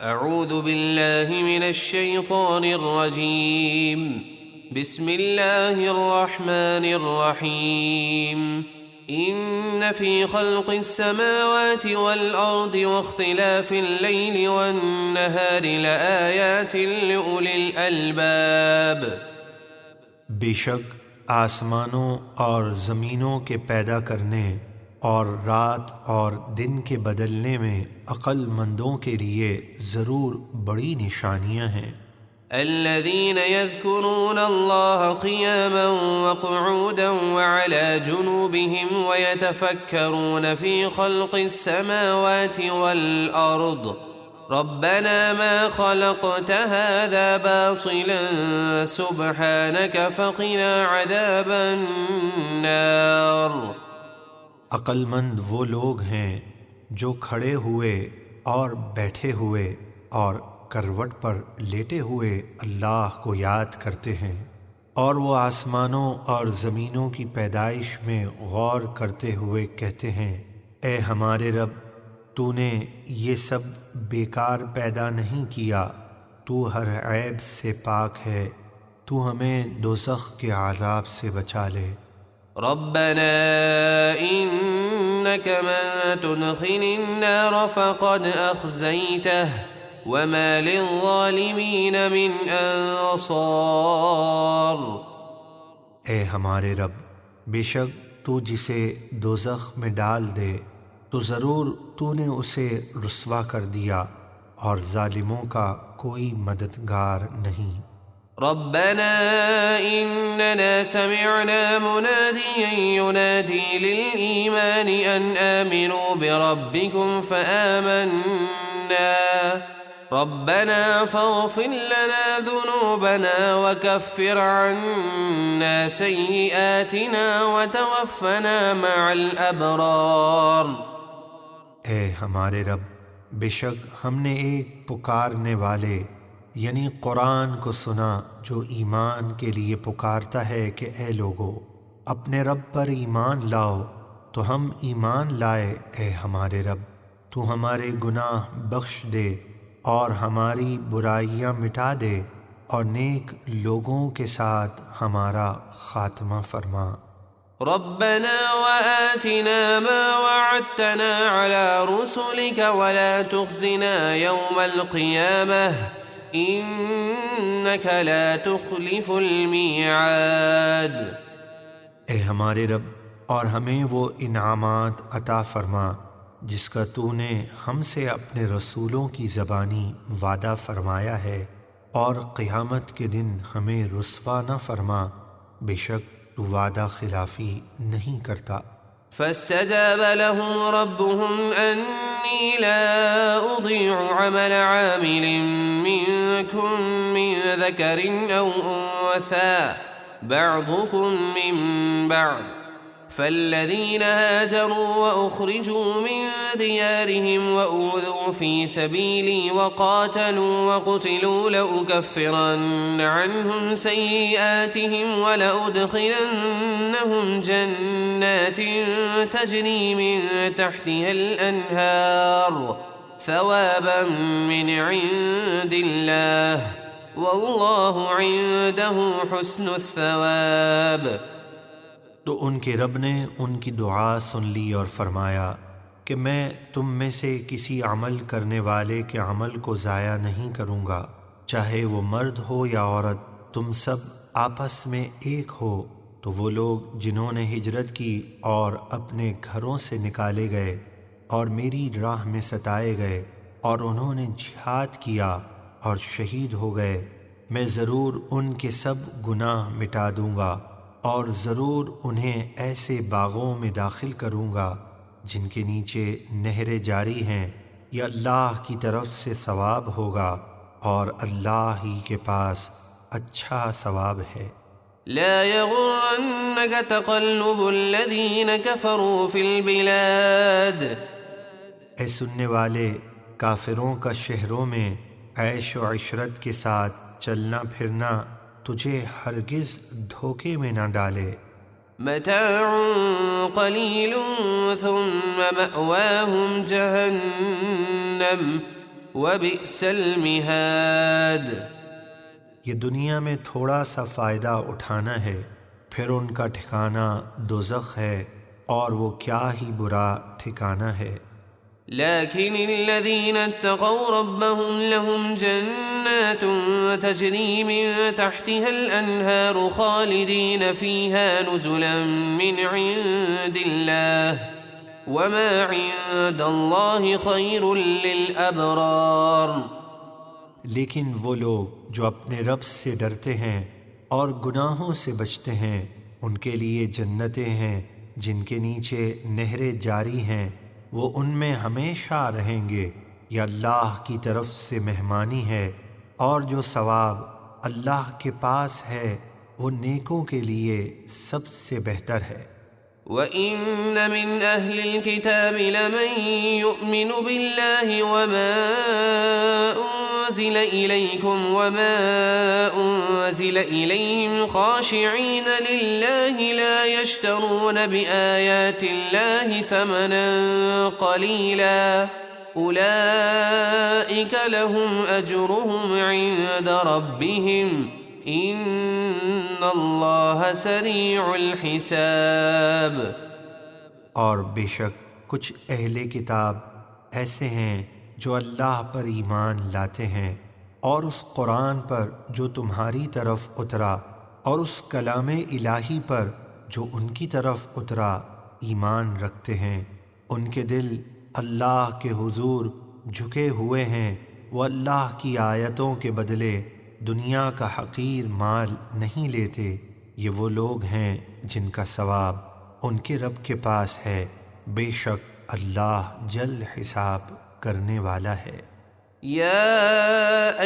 اعوذ باللہ من الشیطان الرجیم بسم اللہ الرحمن الرحیم ان فی خلق السماوات والارض واختلاف اللیل والنہار لآیات لأولی الالباب۔ بے شک آسمانوں اور زمینوں کے پیدا کرنے اور رات اور دن کے بدلنے میں عقل مندوں کے لیے ضرور بڑی نشانیاں ہیں۔ الذين يذكرون الله قياما وقعودا وعلى جنوبهم ويتفكرون في خلق السماوات والأرض ربنا ما خلقت هذا باطلا سبحانك فقنا عذاب النار۔ عقل مند وہ لوگ ہیں جو کھڑے ہوئے اور بیٹھے ہوئے اور کروٹ پر لیٹے ہوئے اللہ کو یاد کرتے ہیں، اور وہ آسمانوں اور زمینوں کی پیدائش میں غور کرتے ہوئے کہتے ہیں، اے ہمارے رب، تو نے یہ سب بیکار پیدا نہیں کیا، تو ہر عیب سے پاک ہے، تو ہمیں دوزخ کے عذاب سے بچا لے۔ ربنا انك من تدخل النار فقد اخزيته وما للظالمين من انصار۔ اے ہمارے رب، بے شک تو جسے دوزخ میں ڈال دے تو ضرور تو نے اسے رسوا کر دیا، اور ظالموں کا کوئی مددگار نہیں۔ ربنا اننا سمعنا مناديا ينادي للإيمان ان آمنوا بربكم فآمنا ربنا فاغفر لنا ذنوبنا وكفر عنا سيئاتنا وتوفنا مع الأبرار۔ اے ہمارے رب، بے شک ہم نے ایک پکارنے والے یعنی قرآن کو سنا جو ایمان کے لیے پکارتا ہے کہ اے لوگو اپنے رب پر ایمان لاؤ، تو ہم ایمان لائے۔ اے ہمارے رب، تو ہمارے گناہ بخش دے اور ہماری برائیاں مٹا دے، اور نیک لوگوں کے ساتھ ہمارا خاتمہ فرما۔ ربنا وآتنا ما وعدتنا على رسلك ولا تخزنا يوم القيامة إنك لا تخلف الميعاد۔ اے ہمارے رب، اور ہمیں وہ انعامات عطا فرما جس کا تو نے ہم سے اپنے رسولوں کی زبانی وعدہ فرمایا ہے، اور قیامت کے دن ہمیں رسوا نہ فرما، بے شک تو وعدہ خلافی نہیں کرتا۔ فاستجاب لهم ربهم أني لا أضيع عمل عامل منكم من ذكر أو أنثى بعضكم من بعض فالذين هاجروا وأخرجوا من ديارهم وأوذوا في سبيلي وقاتلوا وقتلوا لأكفرن عنهم سيئاتهم ولأدخلنهم جنات تجري من تحتها الأنهار ثوابا من عند الله والله عنده حسن الثواب۔ تو ان کے رب نے ان کی دعا سن لی اور فرمایا کہ میں تم میں سے کسی عمل کرنے والے کے عمل کو ضائع نہیں کروں گا، چاہے وہ مرد ہو یا عورت، تم سب آپس میں ایک ہو۔ تو وہ لوگ جنہوں نے ہجرت کی اور اپنے گھروں سے نکالے گئے اور میری راہ میں ستائے گئے، اور انہوں نے جہاد کیا اور شہید ہو گئے، میں ضرور ان کے سب گناہ مٹا دوں گا، اور ضرور انہیں ایسے باغوں میں داخل کروں گا جن کے نیچے نہریں جاری ہیں، یہ اللہ کی طرف سے ثواب ہوگا، اور اللہ ہی کے پاس اچھا ثواب ہے۔ لا يغرنك تقلب الذين كفروا في البلاد۔ اے سننے والے، کافروں کا شہروں میں عیش و عشرت کے ساتھ چلنا پھرنا تجھے ہرگز دھوکے میں نہ ڈالے۔ متاع قلیل ثم مأواہم جہنم وبئس المہاد. یہ دنیا میں تھوڑا سا فائدہ اٹھانا ہے، پھر ان کا ٹھکانہ دوزخ ہے، اور وہ کیا ہی برا ٹھکانہ ہے. لكن الذين اتقوا ربهم لهم جنات تجري من تحتها الأنهار خالدين فيها نزلا من عند الله وما عند الله خير للأبرار. لیکن وہ لوگ جو اپنے رب سے ڈرتے ہیں اور گناہوں سے بچتے ہیں، ان کے لیے جنتیں ہیں جن کے نیچے نہریں جاری ہیں، وہ ان میں ہمیشہ رہیں گے، یہ اللہ کی طرف سے مہمانی ہے، اور جو ثواب اللہ کے پاس ہے وہ نیکوں کے لیے سب سے بہتر ہے. وَإِنَّ مِنْ أَهْلِ الْكِتَابِ لَمَنْ يُؤْمِنُ بِاللَّهِ وَمَا أُنزِلَ إِلَيْكُمْ وَمَا أُنزِلَ إِلَيْهِمْ خَاشِعِينَ لِلَّهِ لَا يَشْتَرُونَ بِآيَاتِ اللَّهِ ثَمَنًا قَلِيلًا أُولَئِكَ لَهُمْ أَجْرُهُمْ عِندَ رَبِّهِمْ ان اللہ سریع الحساب. اور بے شک کچھ اہل کتاب ایسے ہیں جو اللہ پر ایمان لاتے ہیں اور اس قرآن پر جو تمہاری طرف اترا اور اس کلام الہی پر جو ان کی طرف اترا ایمان رکھتے ہیں. ان کے دل اللہ کے حضور جھکے ہوئے ہیں، وہ اللہ کی آیتوں کے بدلے دنیا کا حقیر مال نہیں لیتے. یہ وہ لوگ ہیں جن کا ثواب ان کے رب کے پاس ہے، بے شک اللہ جلد حساب کرنے والا ہے. یا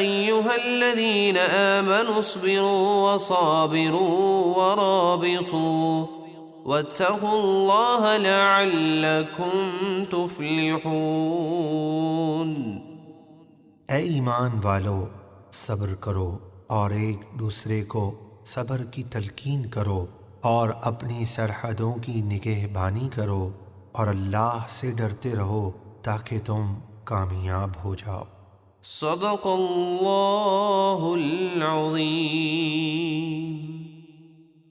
ایہا الذین آمنوا اصبروا وصابروا ورابطوا واتقوا اللہ لعلکم تفلحون. اے ایمان والو، صبر کرو اور ایک دوسرے کو صبر کی تلقین کرو اور اپنی سرحدوں کی نگہبانی کرو اور اللہ سے ڈرتے رہو تاکہ تم کامیاب ہو جاؤ. صدق اللہ العظیم.